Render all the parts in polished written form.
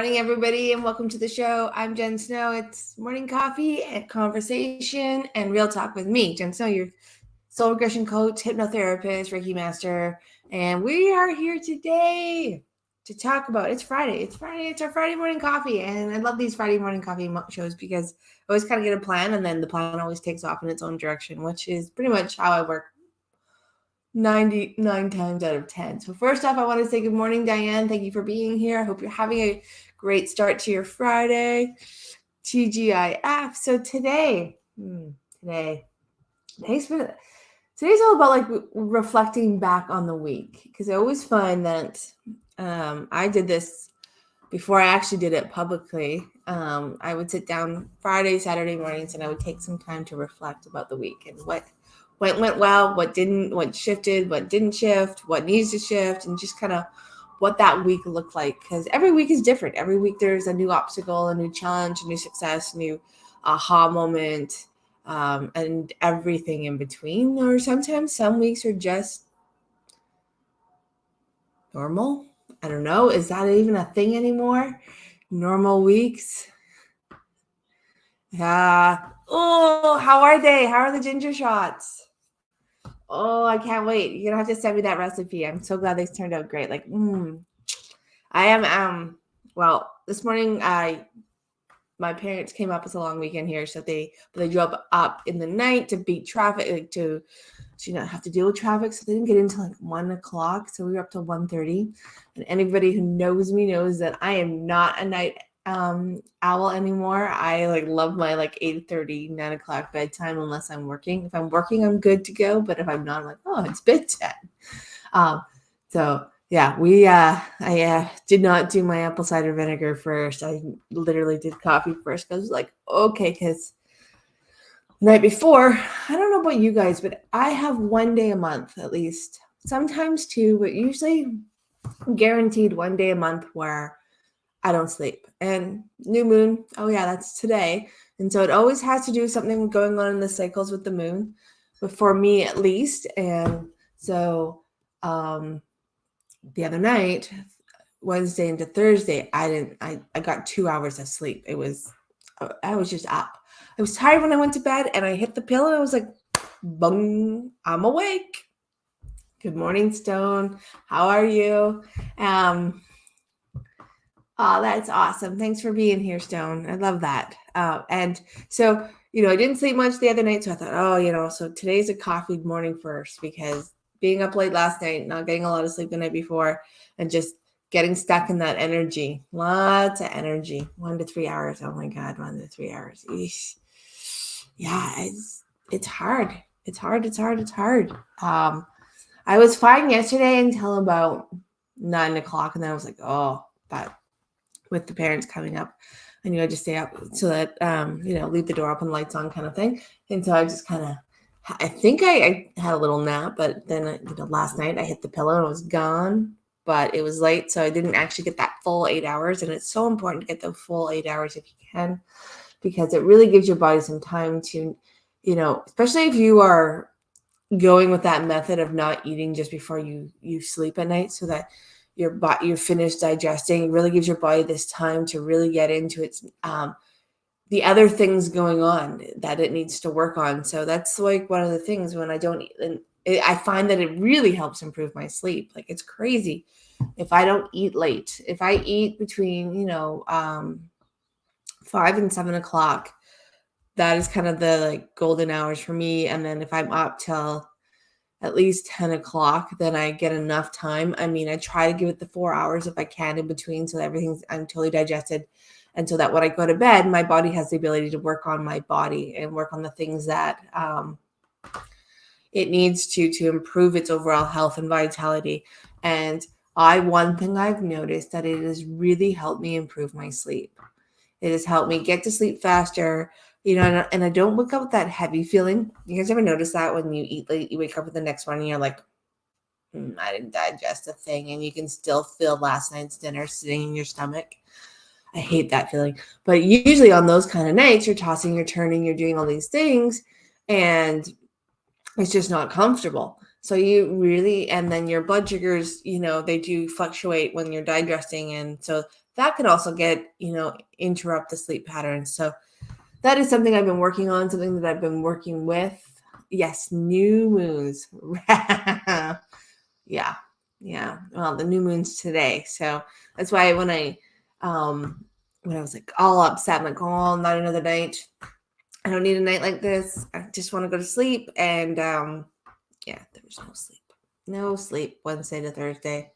morning, everybody, and welcome to the show. I'm Jen Snow. It's morning coffee and conversation and real talk with me, Jen Snow, your soul regression coach, hypnotherapist, Reiki master. And we are here today to talk about it's Friday. It's our Friday morning coffee. And I love these Friday morning coffee shows because I always kind of get a plan and then the plan always takes off in its own direction, which is pretty much how I work 99 times out of 10. So first off, I want to say good morning, Diane. Thank you for being here. I hope you're having a great start to your Friday. TGIF. So today's all about like reflecting back on the week, because I always find that I did this before I actually did it publicly. I would sit down Friday, Saturday mornings, and I would take some time to reflect about the week and what went well, what didn't, what shifted, what didn't shift, what needs to shift, and just kind of what that week looked like. Because every week is different. Every week there's a new obstacle, a new challenge, a new success, a new aha moment, and everything in between. Or sometimes some weeks are just normal. I don't know. Is that even a thing anymore? Normal weeks? Yeah. Oh, how are they? How are the ginger shots? Oh, I can't wait. You're gonna have to send me that recipe. I'm so glad they turned out great. Like, I am well, this morning my parents came up. It's a long weekend here, so they drove up in the night to beat traffic, like to not have to deal with traffic. So they didn't get in until like 1:00. So we were up till 1:30. And anybody who knows me knows that I am not a night owl anymore. I like love my like 8:30, 9:00 bedtime unless I'm working. If I'm working, I'm good to go. But if I'm not, I'm like, oh, it's bedtime. So yeah, I did not do my apple cider vinegar first. I literally did coffee first because I was like, okay, because the night before, I don't know about you guys, but I have one day a month at least, sometimes two, but usually guaranteed one day a month where I don't sleep. And new moon, oh yeah, that's today. And so it always has to do with something going on in the cycles with the moon, but for me at least. And so the other night, Wednesday into Thursday, I got 2 hours of sleep. I was just up. I was tired when I went to bed and I hit the pillow and I was like, bung, I'm awake. Good morning, Stone. How are you? Oh, that's awesome. Thanks for being here, Stone. I love that. And so, I didn't sleep much the other night. So I thought, so today's a coffee morning first, because being up late last night, not getting a lot of sleep the night before, and just getting stuck in that energy, lots of energy, 1 to 3 hours. Oh my God, 1 to 3 hours. Eesh. Yeah, it's hard. It's hard. I was fine yesterday until about 9:00. And then I was like, oh, but with the parents coming up, I knew I'd just stay up so that, leave the door open, lights on kind of thing. And so I just I think I had a little nap, but then, last night I hit the pillow and it was gone, but it was late. So I didn't actually get that full 8 hours. And it's so important to get the full 8 hours if you can, because it really gives your body some time to, especially if you are going with that method of not eating just before you sleep at night, so that you're finished digesting. It really gives your body this time to really get into its the other things going on that it needs to work on. So that's like one of the things when I don't eat, and I find that it really helps improve my sleep. Like, it's crazy if I don't eat late. If I eat between 5 and 7 o'clock, that is kind of the like golden hours for me. And then if I'm up till at least 10 o'clock, then I get enough time. I mean, I try to give it the 4 hours if I can in between, so that I'm totally digested. And so that when I go to bed, my body has the ability to work on my body and work on the things that it needs to improve its overall health and vitality. And one thing I've noticed that it has really helped me improve my sleep. It has helped me get to sleep faster, and I don't wake up with that heavy feeling. You guys ever notice that when you eat late, you wake up with the next morning, you're like, I didn't digest a thing, and you can still feel last night's dinner sitting in your stomach. I hate that feeling. But usually on those kind of nights, you're tossing, you're turning, you're doing all these things, and it's just not comfortable. So you really, and then your blood sugars, they do fluctuate when you're digesting. And so that could also interrupt the sleep patterns. So that is something I've been working on, something that I've been working with. Yes, new moons. Yeah. Well, the new moon's today. So that's why when I was like all upset, I'm like, oh, not another night. I don't need a night like this. I just want to go to sleep. And there was no sleep. No sleep Wednesday to Thursday.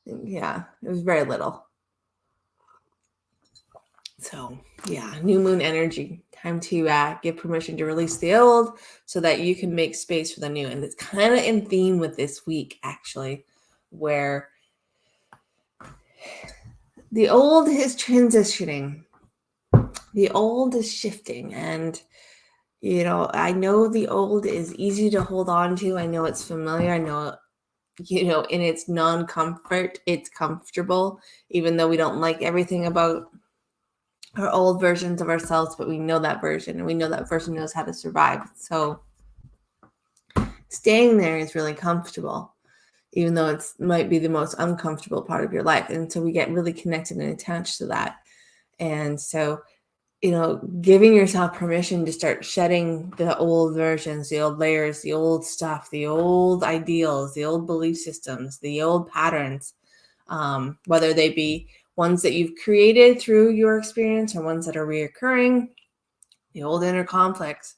Yeah, it was very little. So new moon energy. Time to give permission to release the old so that you can make space for the new. And it's kind of in theme with this week, actually, where the old is transitioning. The old is shifting. And, I know the old is easy to hold on to. I know it's familiar. I know, in its non-comfort, it's comfortable, even though we don't like everything about our old versions of ourselves, but we know that version, and we know that version knows how to survive. So staying there is really comfortable, even though it might be the most uncomfortable part of your life. And so we get really connected and attached to that. And so, giving yourself permission to start shedding the old versions, the old layers, the old stuff, the old ideals, the old belief systems, the old patterns, whether they be ones that you've created through your experience or ones that are reoccurring, the old inner conflicts,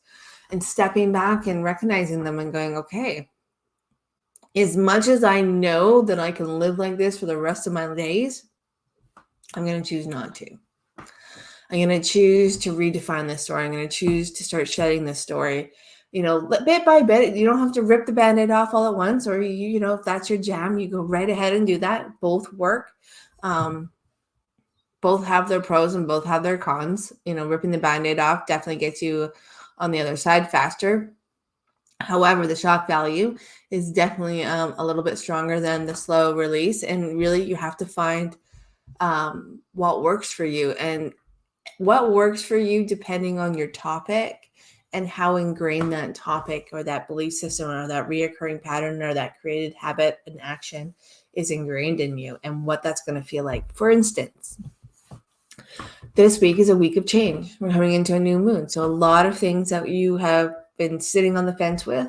and stepping back and recognizing them and going, okay, as much as I know that I can live like this for the rest of my days, I'm going to choose not to. I'm going to choose to redefine this story. I'm going to choose to start shedding this story, bit by bit. You don't have to rip the Band-Aid off all at once, or, if that's your jam, you go right ahead and do that. Both work. Both have their pros and both have their cons. Ripping the Band-Aid off definitely gets you on the other side faster. However, the shock value is definitely a little bit stronger than the slow release. And really, you have to find what works for you. And what works for you depending on your topic and how ingrained that topic or that belief system or that reoccurring pattern or that created habit and action is ingrained in you and what that's going to feel like. For instance, this week is a week of change. We're coming into a new moon. So a lot of things that you have been sitting on the fence with,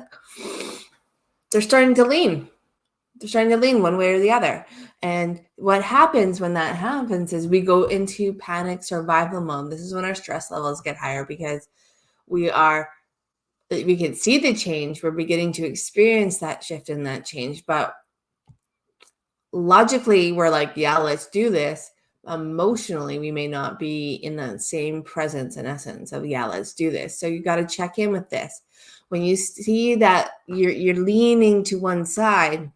they're starting to lean. They're starting to lean one way or the other. And what happens when that happens is we go into panic survival mode. This is when our stress levels get higher because we can see the change. We're beginning to experience that shift and that change. But logically, we're like, yeah, let's do this. Emotionally, we may not be in that same presence and essence of, yeah, let's do this. So you got to check in with this. When you see that you're leaning to one side,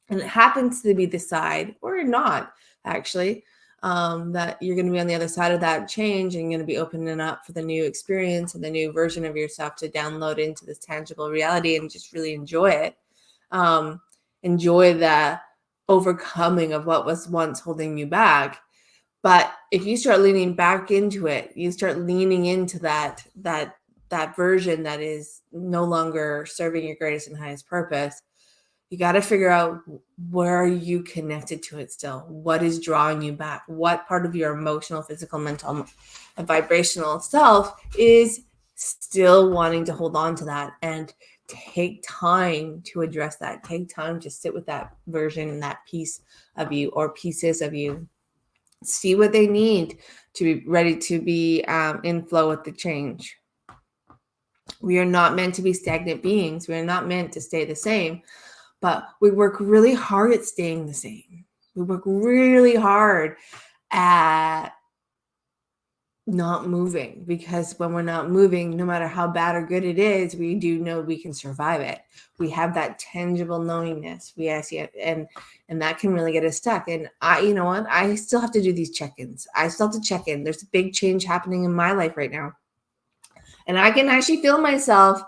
and it happens to be the side, or not actually, that you're going to be on the other side of that change and going to be opening up for the new experience and the new version of yourself to download into this tangible reality and just really enjoy it. Enjoy the overcoming of what was once holding you back. But if you start leaning back into it, you start leaning into that version that is no longer serving your greatest and highest purpose. You got to figure out, where are you connected to it still? What is drawing you back? What part of your emotional, physical, mental, and vibrational self is still wanting to hold on to that? And take time to address that. Take time to sit with that version and that piece of you or pieces of you. See what they need to be ready to be in flow with the change. We are not meant to be stagnant beings. We are not meant to stay the same. But we work really hard at staying the same. We work really hard at not moving, because when we're not moving, no matter how bad or good it is, we do know we can survive it. We have that tangible knowingness. And that can really get us stuck. And I still have to do these check-ins. I still have to check in. There's a big change happening in my life right now. And I can actually feel myself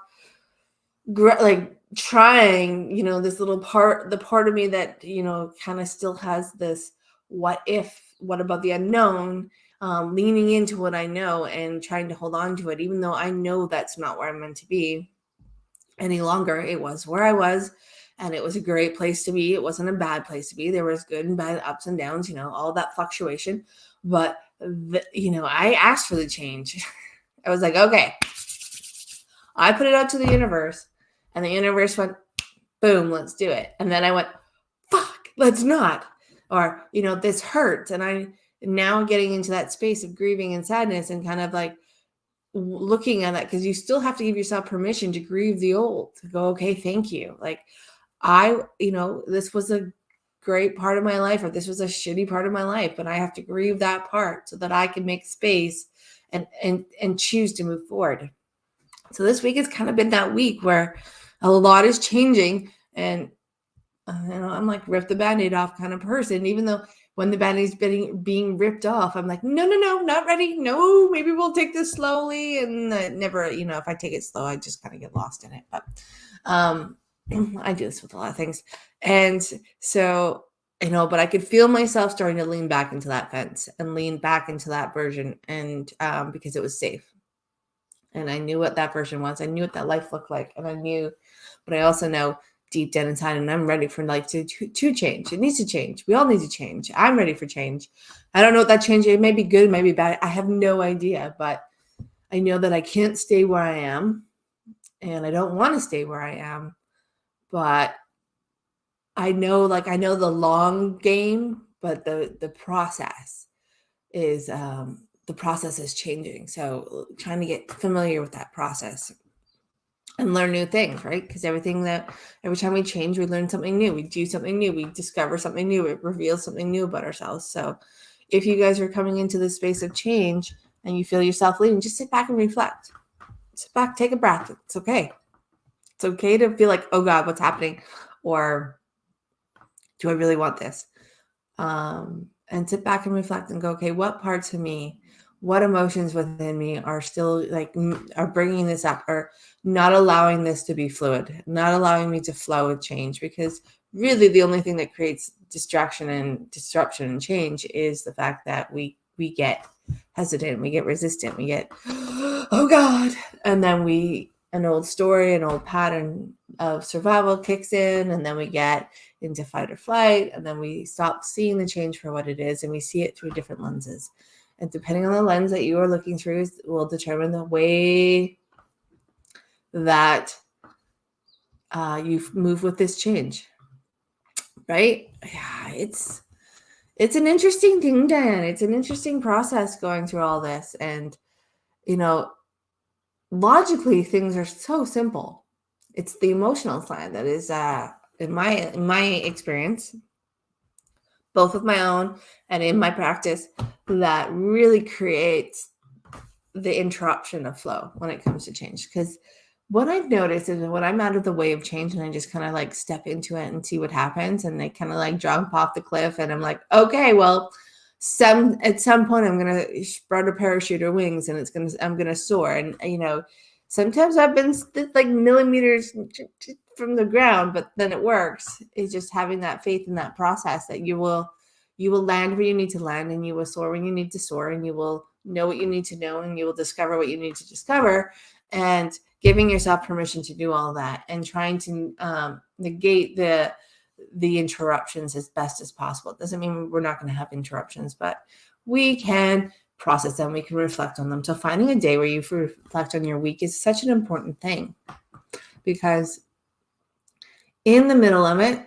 trying, this little part, the part of me that, kind of still has this what about the unknown, leaning into what I know and trying to hold on to it, even though I know that's not where I'm meant to be any longer. It was where I was, and it was a great place to be. It wasn't a bad place to be. There was good and bad, ups and downs, all that fluctuation. But, I asked for the change. I was like, okay, I put it out to the universe, and the universe went, boom, let's do it. And then I went, fuck, let's not. Or, this hurts. And I now getting into that space of grieving and sadness and kind of like looking at that, because you still have to give yourself permission to grieve the old, to go, okay, thank you. Like this was a great part of my life, or this was a shitty part of my life, but I have to grieve that part so that I can make space and choose to move forward. So this week has kind of been that week where a lot is changing, and I'm like rip the Band-Aid off kind of person, even though when the Band-Aid's being ripped off, I'm like, no, not ready. No, maybe we'll take this slowly. And never, if I take it slow, I just kind of get lost in it. But I do this with a lot of things. And so, but I could feel myself starting to lean back into that fence and lean back into that version. And because it was safe. And I knew what that version was. I knew what that life looked like. And but I also know deep down inside, and I'm ready for life to change. It needs to change. We all need to change. I'm ready for change. I don't know what that change is. It may be good, it may be bad. I have no idea, but I know that I can't stay where I am, and I don't want to stay where I am, but I know the long game, but the process is changing. So trying to get familiar with that process and learn new things, right? Because every time we change, we learn something new. We do something new. We discover something new. It reveals something new about ourselves. So if you guys are coming into this space of change and you feel yourself leaving, just sit back and reflect. Sit back, take a breath. It's okay. It's okay to feel like, oh God, what's happening? Or do I really want this? And sit back and reflect and go, okay, what parts of me, what emotions within me are still are bringing this up, or not allowing this to be fluid, not allowing me to flow with change? Because really the only thing that creates distraction and disruption and change is the fact that we get hesitant, we get resistant, we get, oh God. And then an old story, an old pattern of survival kicks in, and then we get into fight or flight, and then we stop seeing the change for what it is, and we see it through different lenses. And depending on the lens that you are looking through will determine the way that you move with this change, right? Yeah, it's an interesting thing, Dan. It's an interesting process going through all this, and logically things are so simple. It's the emotional side that is, in my experience, both with my own and in my practice, that really creates the interruption of flow when it comes to change. Because what I've noticed is when I'm out of the way of change and I just kind of step into it and see what happens, and they kind of jump off the cliff, and I'm like, okay, well, at some point I'm gonna spread a parachute or wings, and I'm gonna soar. And sometimes I've been millimeters from the ground, but then it works. It's just having that faith in that process that you will land where you need to land, and you will soar when you need to soar, and you will know what you need to know, and you will discover what you need to discover. And giving yourself permission to do all that, and trying to negate the interruptions as best as possible. It doesn't mean we're not going to have interruptions, but we can process them. We can reflect on them. So finding a day where you reflect on your week is such an important thing, because in the middle of it,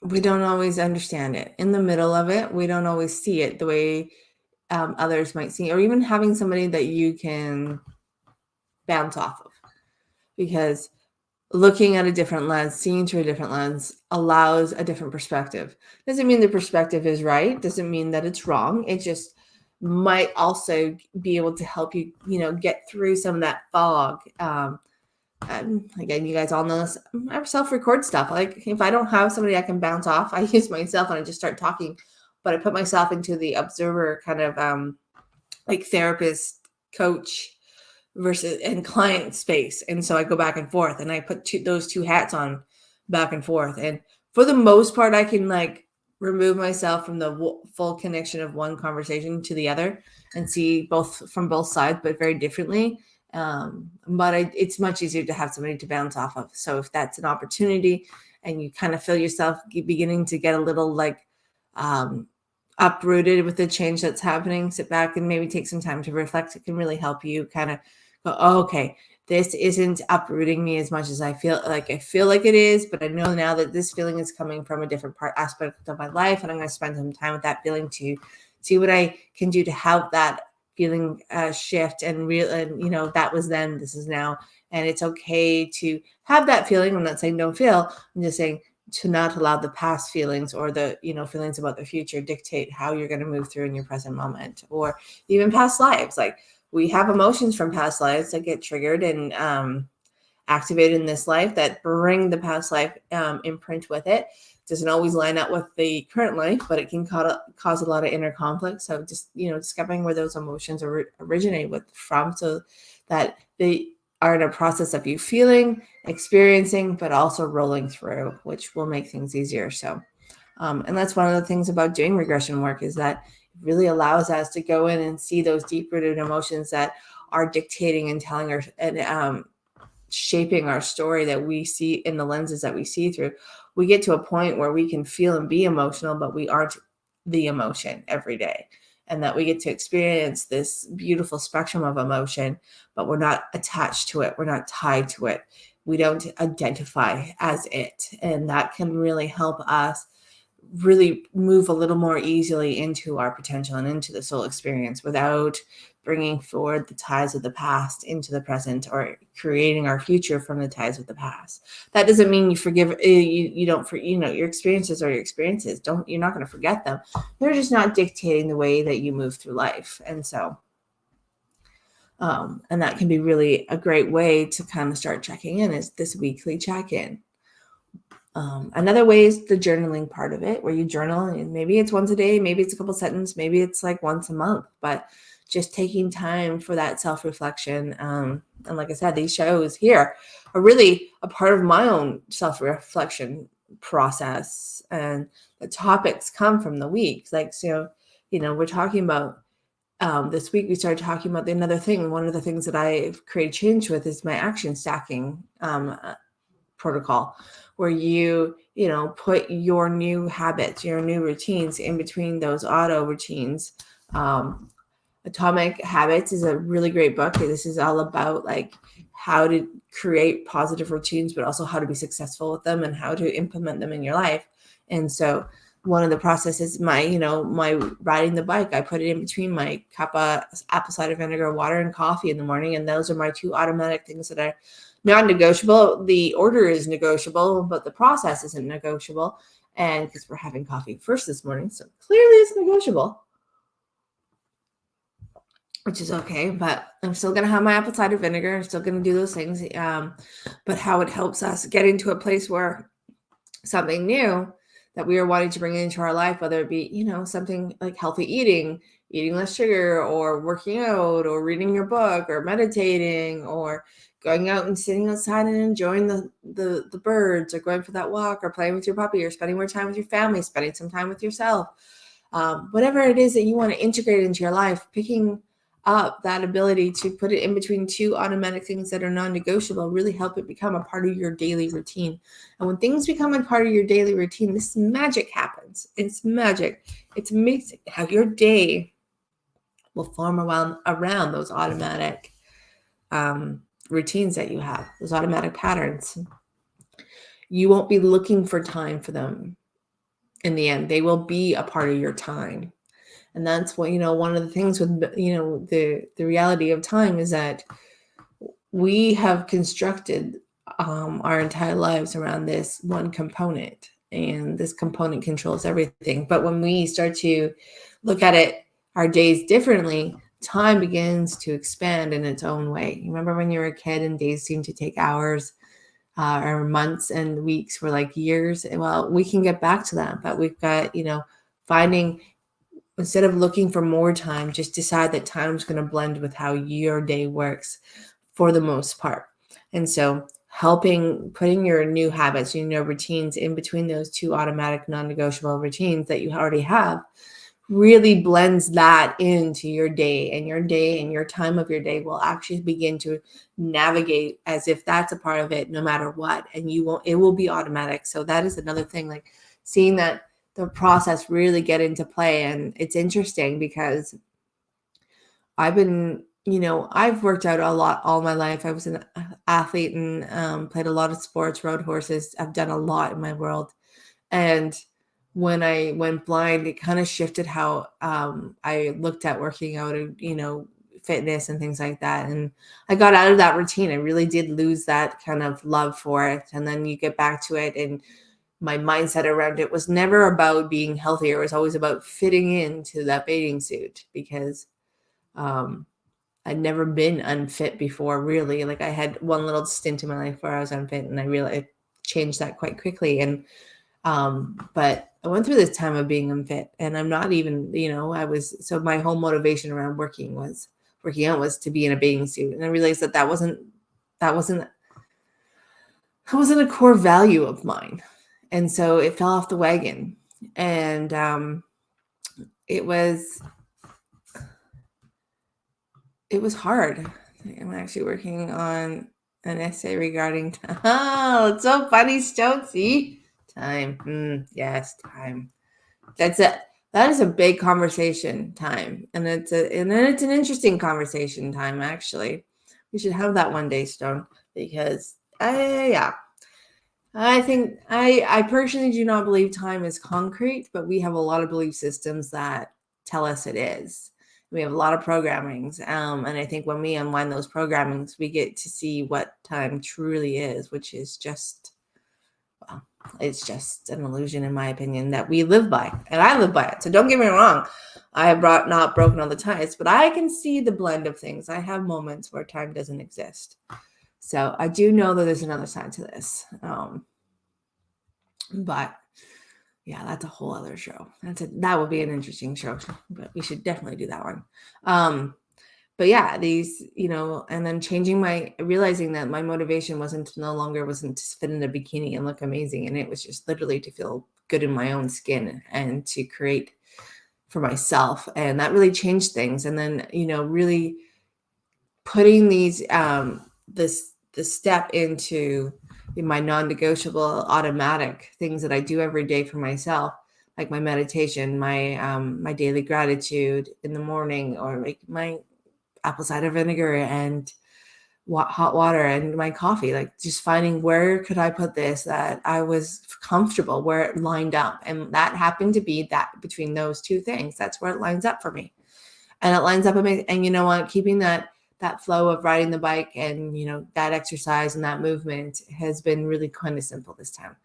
we don't always understand it. In the middle of it, we don't always see it the way others might see, or even having somebody that you can bounce off of, because looking at a different lens, seeing through a different lens allows a different perspective. Doesn't mean the perspective is right. Doesn't mean that it's wrong. It just might also be able to help you, get through some of that fog. And again, you guys all know this. I self-record stuff. If I don't have somebody I can bounce off, I use myself and I just start talking. But I put myself into the observer kind of therapist, coach versus and client space. And so I go back and forth, and I put those two hats on back and forth. And for the most part, I can remove myself from the full connection of one conversation to the other and see both from both sides, but very differently. But it's much easier to have somebody to bounce off of. So if that's an opportunity and you kind of feel yourself beginning to get a little like uprooted with the change that's happening, sit back and maybe take some time to reflect. It can really help you kind of go, oh, okay, this isn't uprooting me as much as I feel like it is, but I know now that this feeling is coming from a different aspect of my life, and I'm going to spend some time with that feeling to see what I can do to help that feeling shift and that was then, this is now. And it's okay to have that feeling. I'm not saying don't feel, I'm just saying to not allow the past feelings or the feelings about the future dictate how you're going to move through in your present moment, or even past lives. Like, we have emotions from past lives that get triggered and activated in this life that bring the past life imprint with it. Doesn't always line up with the current life, but it can cause a lot of inner conflict. So just discovering where those emotions originate from, so that they are in a process of you feeling, experiencing, but also rolling through, which will make things easier. So, and that's one of the things about doing regression work, is that it really allows us to go in and see those deep-rooted emotions that are dictating and telling our and shaping our story that we see in the lenses that we see through. We get to a point where we can feel and be emotional, but we aren't the emotion every day. And that we get to experience this beautiful spectrum of emotion, but we're not attached to it. We're not tied to it. We don't identify as it. And that can really help us really move a little more easily into our potential and into the soul experience without bringing forward the ties of the past into the present, or creating our future from the ties of the past. That doesn't mean you forgive, you don't, your experiences are your experiences. You're not going to forget them. They're just not dictating the way that you move through life. And so, and that can be really a great way to kind of start checking in, is this weekly check-in. Another way is the journaling part of it, where you journal, and maybe it's once a day, maybe it's a couple sentences, maybe it's like once a month, but just taking time for that self-reflection. And like I said, these shows here are really a part of my own self-reflection process, and the topics come from the week. Like, so, we're talking about this week, we started talking about another thing. One of the things that I've created change with is my action stacking protocol, where you put your new habits, your new routines in between those auto routines. Atomic Habits is a really great book. This is all about like how to create positive routines, but also how to be successful with them and how to implement them in your life. And so one of the processes, my riding the bike, I put it in between my cup of apple cider vinegar, water, and coffee in the morning. And those are my two automatic things that are non-negotiable. The order is negotiable, but the process isn't negotiable. And because we're having coffee first this morning, so clearly it's negotiable, which is okay. But I'm still going to have my apple cider vinegar. I'm still going to do those things. But how it helps us get into a place where something new that we are wanting to bring into our life, whether it be, something like healthy eating less sugar, or working out, or reading your book, or meditating, or going out and sitting outside and enjoying the birds, or going for that walk, or playing with your puppy, or spending more time with your family, spending some time with yourself. Whatever it is that you want to integrate into your life, picking up that ability to put it in between two automatic things that are non-negotiable really help it become a part of your daily routine. And when things become a part of your daily routine, this magic happens. It's magic. It's amazing how your day will form around those automatic routines that you have, those automatic patterns. You won't be looking for time for them. In the end, they will be a part of your time. And that's what, one of the things with, the reality of time is that we have constructed our entire lives around this one component, and this component controls everything. But when we start to look at it, our days differently, time begins to expand in its own way. You remember when you were a kid and days seemed to take hours, or months, and weeks were like years? Well, we can get back to that, but we've got, finding, instead of looking for more time, just decide that time's going to blend with how your day works for the most part. And so putting your new habits, routines in between those two automatic non-negotiable routines that you already have really blends that into your day, and your time of your day will actually begin to navigate as if that's a part of it no matter what, and it will be automatic. So that is another thing, like seeing that the process really get into play. And it's interesting because I've worked out a lot all my life. I was an athlete and played a lot of sports, rode horses. I've done a lot in my world. And when I went blind, it kind of shifted how I looked at working out and, fitness and things like that. And I got out of that routine. I really did lose that kind of love for it. And then you get back to it. And my mindset around it was never about being healthier. It was always about fitting into that bathing suit because um, I'd never been unfit before, really. Like I had one little stint in my life where I was unfit, and I realized I changed that quite quickly. And but I went through this time of being unfit, and I'm not even, so my whole motivation around working out was to be in a bathing suit. And I realized that wasn't a core value of mine. And so it fell off the wagon. And it was hard. I'm actually working on an essay regarding oh, it's so funny, Stokesy. Time. Yes, time. That is a big conversation time. And it's an interesting conversation time, actually. We should have that one day, Stone, because I think I personally do not believe time is concrete, but we have a lot of belief systems that tell us it is. We have a lot of programmings. And I think when we unwind those programmings, we get to see what time truly is, which is just, well, it's just an illusion, in my opinion, that we live by. And I live by it. So don't get me wrong. I have not broken all the ties, but I can see the blend of things. I have moments where time doesn't exist. So I do know that there's another side to this. But yeah, that's a whole other show. That would be an interesting show, but we should definitely do that one. But yeah, these, and then realizing that my motivation wasn't to fit in a bikini and look amazing. And it was just literally to feel good in my own skin and to create for myself. And that really changed things. And then, really putting these, the step into my non-negotiable automatic things that I do every day for myself, like my meditation, my daily gratitude in the morning, or like my apple cider vinegar and hot water and my coffee, like just finding where could I put this that I was comfortable, where it lined up. And that happened to be that between those two things, that's where it lines up for me. And it lines up amazing. And you know what, keeping that flow of riding the bike and, that exercise and that movement has been really kind of simple this time.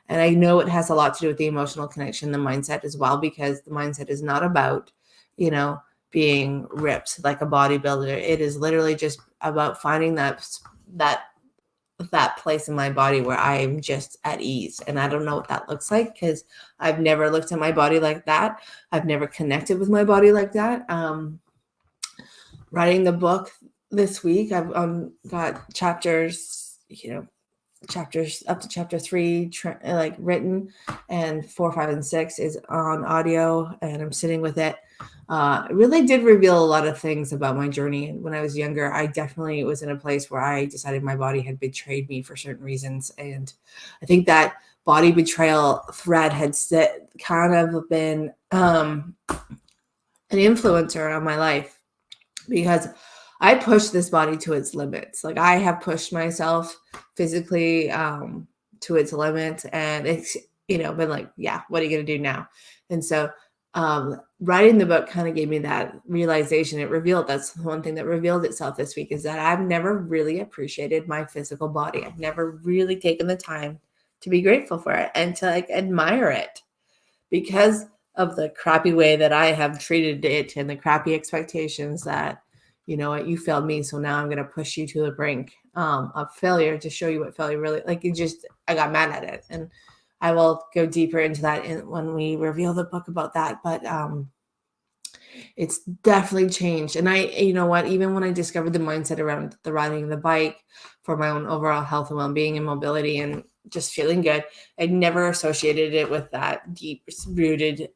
And I know it has a lot to do with the emotional connection, the mindset as well, because the mindset is not about, being ripped like a bodybuilder. It is literally just about finding that place in my body where I'm just at ease. And I don't know what that looks like because I've never looked at my body like that. I've never connected with my body like that. Writing the book this week, I've got chapters up to chapter 3 written, and 4, 5, and 6 is on audio, and I'm sitting with it. It really did reveal a lot of things about my journey. And when I was younger, I definitely was in a place where I decided my body had betrayed me for certain reasons. And I think that body betrayal thread had kind of been an influencer on my life, because I pushed this body to its limits. Like I have pushed myself physically to its limits, and it's, been like, yeah, what are you going to do now? And so writing the book kind of gave me that realization. That's one thing that revealed itself this week, is that I've never really appreciated my physical body. I've never really taken the time to be grateful for it and to admire it, because of the crappy way that I have treated it and the crappy expectations that, you failed me, so now I'm going to push you to the brink of failure to show you what failure really, I got mad at it. And I will go deeper into that when we reveal the book about that. But it's definitely changed. And even when I discovered the mindset around the riding the bike for my own overall health and well-being and mobility and just feeling good, I never associated it with that deep rooted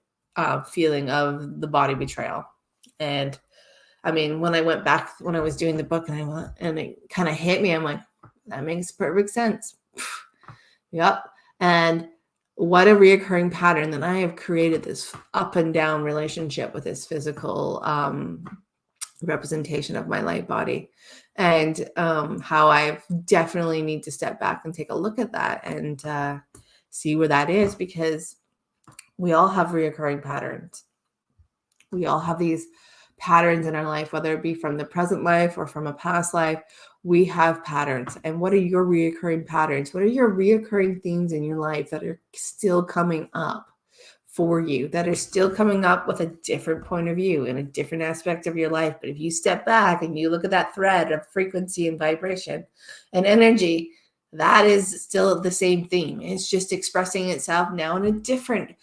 feeling of the body betrayal. And I mean, when I went back, when I was doing the book and it kind of hit me, I'm like, that makes perfect sense. Yep. And what a reoccurring pattern that I have created this up and down relationship with this physical representation of my light body, and how I definitely need to step back and take a look at that and see where that is, because we all have reoccurring patterns. We all have these patterns in our life, whether it be from the present life or from a past life. We have patterns. And what are your reoccurring patterns? What are your reoccurring themes in your life that are still coming up for you, that are still coming up with a different point of view in a different aspect of your life? But if you step back and you look at that thread of frequency and vibration and energy, that is still the same theme. It's just expressing itself now in a different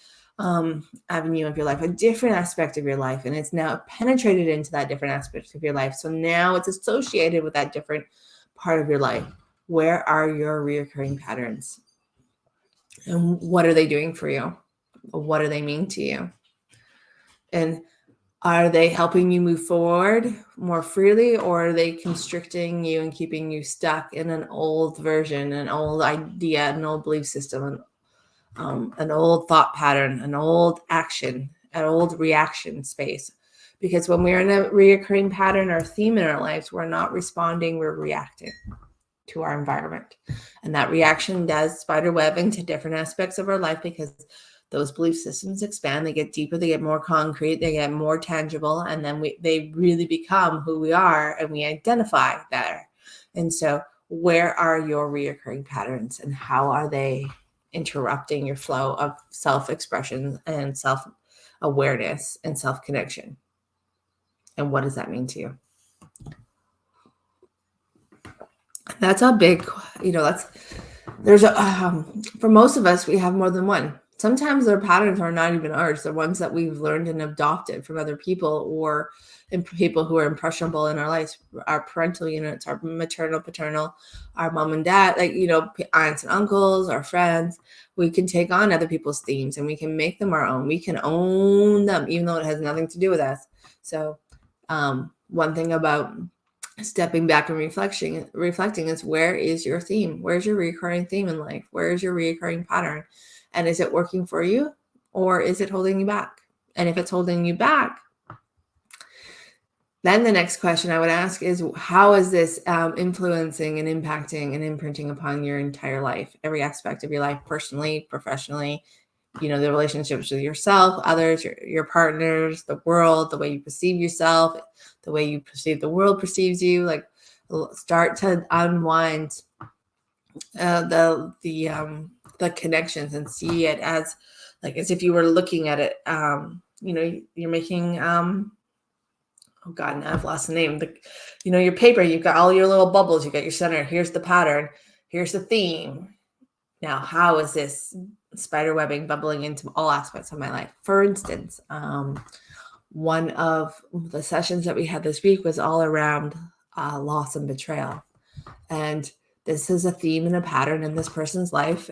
avenue of your life, a different aspect of your life, and it's now penetrated into that different aspect of your life. So now it's associated with that different part of your life. Where are your reoccurring patterns? And what are they doing for you? What do they mean to you? And are they helping you move forward more freely, or are they constricting you and keeping you stuck in an old version, an old idea, an old belief system, an old thought pattern, an old action, an old reaction space? Because when we're in a reoccurring pattern or theme in our lives, we're not responding, we're reacting to our environment. And that reaction does spider web into different aspects of our life, because those belief systems expand, they get deeper, they get more concrete, they get more tangible, and then they really become who we are, and we identify better. And so where are your reoccurring patterns, and how are they interrupting your flow of self-expression and self-awareness and self-connection? And what does that mean to you? That's a big, for most of us, we have more than one. Sometimes their patterns are not even ours. They're ones that we've learned and adopted from other people, or people who are impressionable in our lives, our parental units, our maternal, paternal, our mom and dad, aunts and uncles, our friends. We can take on other people's themes and we can make them our own. We can own them, even though it has nothing to do with us. So one thing about stepping back and reflecting is, where is your theme? Where's your recurring theme in life? Where is your recurring pattern? And is it working for you, or is it holding you back? And if it's holding you back, then the next question I would ask is, how is this influencing and impacting and imprinting upon your entire life, every aspect of your life, personally, professionally, the relationships with yourself, others, your partners, the world, the way you perceive yourself, the way you perceive the world perceives you. Like, start to unwind the connections and see it as if you were looking at it. You're making oh God, now I've lost the name. Your paper, you've got all your little bubbles, you got your center. Here's the pattern. Here's the theme. Now, how is this spider webbing bubbling into all aspects of my life? For instance, one of the sessions that we had this week was all around loss and betrayal. And this is a theme and a pattern in this person's life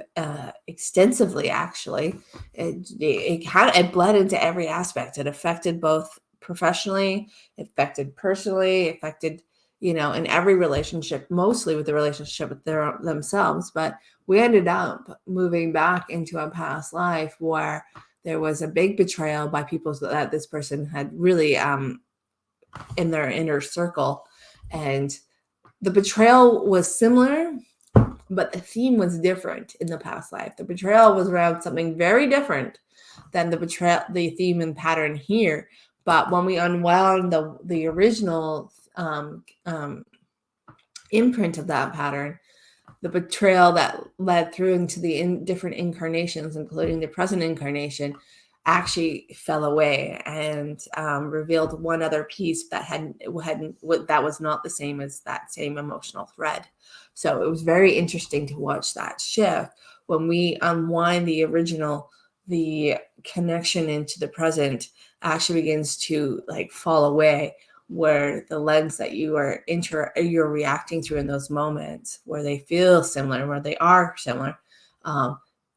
extensively, actually. It bled into every aspect. It affected both professionally, it affected personally, it affected, in every relationship, mostly with the relationship with themselves. But we ended up moving back into a past life where there was a big betrayal by people that this person had really in their inner circle. And the betrayal was similar, but the theme was different in the past life. The betrayal was around something very different than the theme and pattern here. But when we unwound the original imprint of that pattern, the betrayal that led through into the different incarnations, including the present incarnation, actually fell away and revealed one other piece that was not the same as that same emotional thread. So it was very interesting to watch that shift. When we unwind the connection into the present actually begins to fall away, where the lens that you're reacting to in those moments, where they feel similar, where they are similar,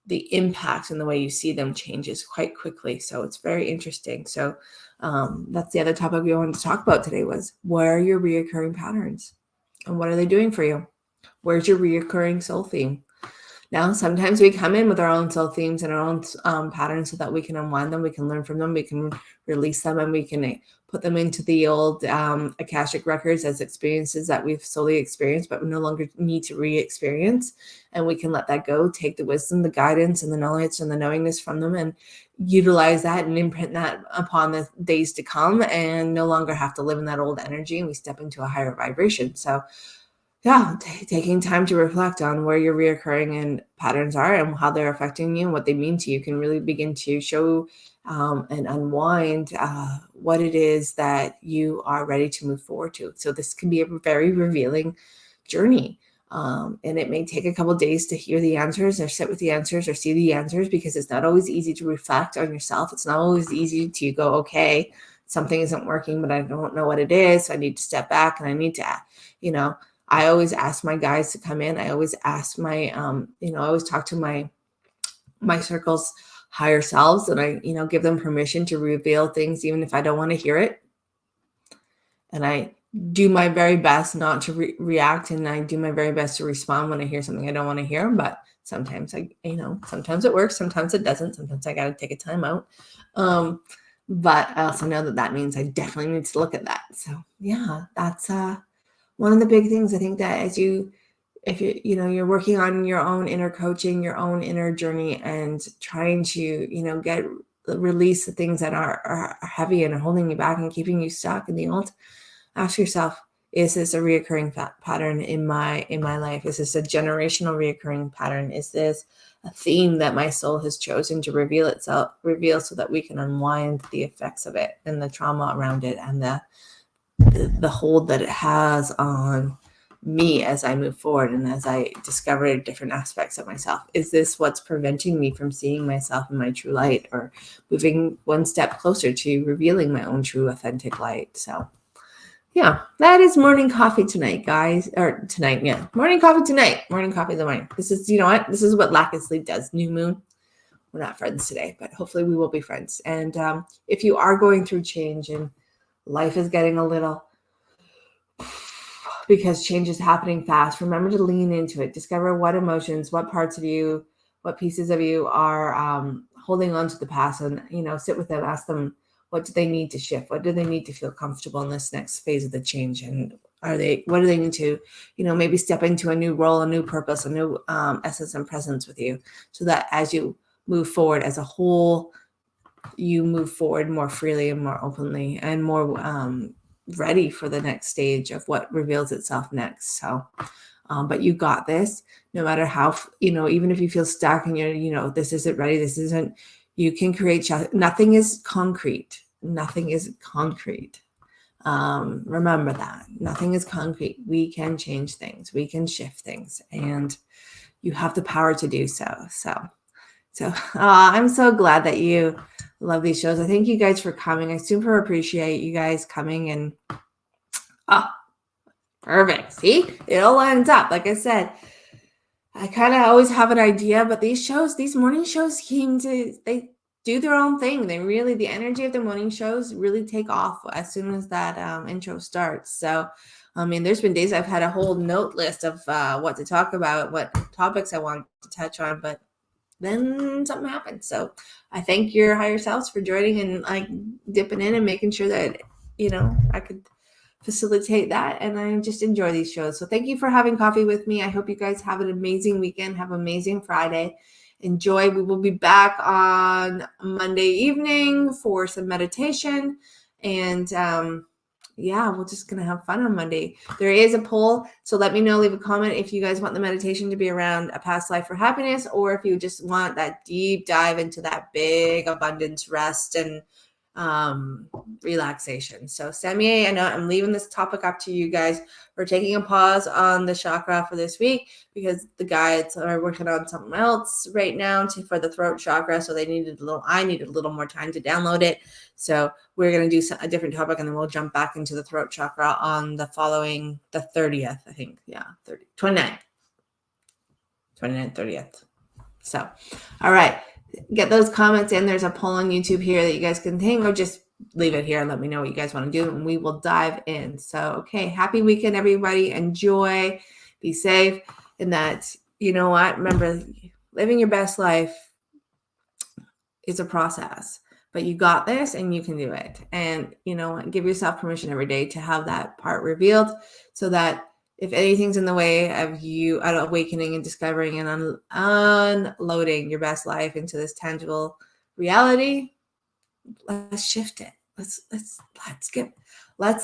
the impact and the way you see them changes quite quickly. So it's very interesting. So that's the other topic we wanted to talk about today was, where are your reoccurring patterns and what are they doing for you? Where's your reoccurring soul theme? Now, sometimes we come in with our own soul themes and our own patterns so that we can unwind them, we can learn from them, we can release them, and we can put them into the old Akashic records as experiences that we've solely experienced, but we no longer need to re-experience. And we can let that go, take the wisdom, the guidance, and the knowledge and the knowingness from them, and utilize that and imprint that upon the days to come, and no longer have to live in that old energy, and we step into a higher vibration. So yeah, taking time to reflect on where your reoccurring and patterns are and how they're affecting you and what they mean to you can really begin to show and unwind what it is that you are ready to move forward to. So this can be a very revealing journey. And it may take a couple of days to hear the answers or sit with the answers or see the answers, because it's not always easy to reflect on yourself. It's not always easy to go, okay, something isn't working, but I don't know what it is. So I need to step back and I need to, I always ask my guys to come in. I always ask my, I always talk to my circle's higher selves, and I, give them permission to reveal things, even if I don't want to hear it. And I do my very best not to react, and I do my very best to respond when I hear something I don't want to hear. But sometimes sometimes it works, sometimes it doesn't. Sometimes I got to take a time out. But I also know that means I definitely need to look at that. So yeah, that's one of the big things. I think that if you're working on your own inner coaching, your own inner journey, and trying to, release the things that are heavy and are holding you back and keeping you stuck in the old, ask yourself, is this a reoccurring pattern in my life? Is this a generational reoccurring pattern? Is this a theme that my soul has chosen to reveal so that we can unwind the effects of it and the trauma around it and the hold that it has on me as I move forward and as I discover different aspects of myself? Is this what's preventing me from seeing myself in my true light, or moving one step closer to revealing my own true authentic light? So yeah, that is morning coffee tonight, guys. Or tonight, yeah. Morning coffee tonight. Morning coffee in the morning. This is, this is what lack of sleep does. New moon. We're not friends today, but hopefully we will be friends. And if you are going through change and life is getting a little, because change is happening fast, remember to lean into it. Discover what emotions, what parts of you, what pieces of you are holding on to the past, and, sit with them, ask them, what do they need to shift? What do they need to feel comfortable in this next phase of the change? And what do they need to, maybe step into a new role, a new purpose, a new essence and presence with you, so that as you move forward as a whole, you move forward more freely and more openly and more ready for the next stage of what reveals itself next. So, but you got this, no matter how, even if you feel stuck and this isn't ready, you can create, nothing is concrete. Nothing is concrete. Remember that nothing is concrete. We can change things. We can shift things, and you have the power to do so. So I'm so glad that you love these shows. I thank you guys for coming. I super appreciate you guys coming, and perfect. See, it all lines up. Like I said, I kind of always have an idea, but these morning shows they do their own thing. The energy of the morning shows really take off as soon as that intro starts. So, there's been days I've had a whole note list of what to talk about, what topics I want to touch on, but then something happens. So I thank your higher selves for joining and dipping in and making sure that, I could facilitate that. And I just enjoy these shows. So thank you for having coffee with me. I hope you guys have an amazing weekend. Have an amazing Friday. Enjoy. We will be back on Monday evening for some meditation. And we're just going to have fun on Monday. There is a poll. So let me know, leave a comment if you guys want the meditation to be around a past life for happiness, or if you just want that deep dive into that big abundance, rest, and relaxation. So Sammy, I know I'm leaving this topic up to you guys. We're taking a pause on the chakra for this week because the guides are working on something else right now for the throat chakra. So I needed a little more time to download it. So we're going to do a different topic, and then we'll jump back into the throat chakra on the 30th, I think. Yeah, 29th, 30th. So, all right, get those comments in. There's a poll on YouTube here that you guys can think, or just leave it here and let me know what you guys want to do, and we will dive in. So, okay, happy weekend, everybody. Enjoy, be safe, and that, you know what, remember, living your best life is a process, but you got this and you can do it. And, you know, give yourself permission every day to have that part revealed, so that if anything's in the way of you awakening and discovering and unloading your best life into this tangible reality, let's shift it. Let's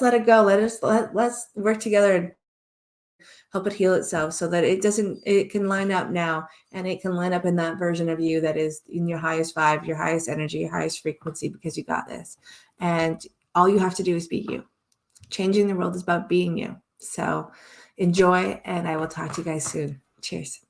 let it go. Let's work together and help it heal itself, so that it can line up now, and it can line up in that version of you that is in your highest vibe, your highest energy, your highest frequency, because you got this. And all you have to do is be you. Changing the world is about being you. So enjoy, and I will talk to you guys soon. Cheers.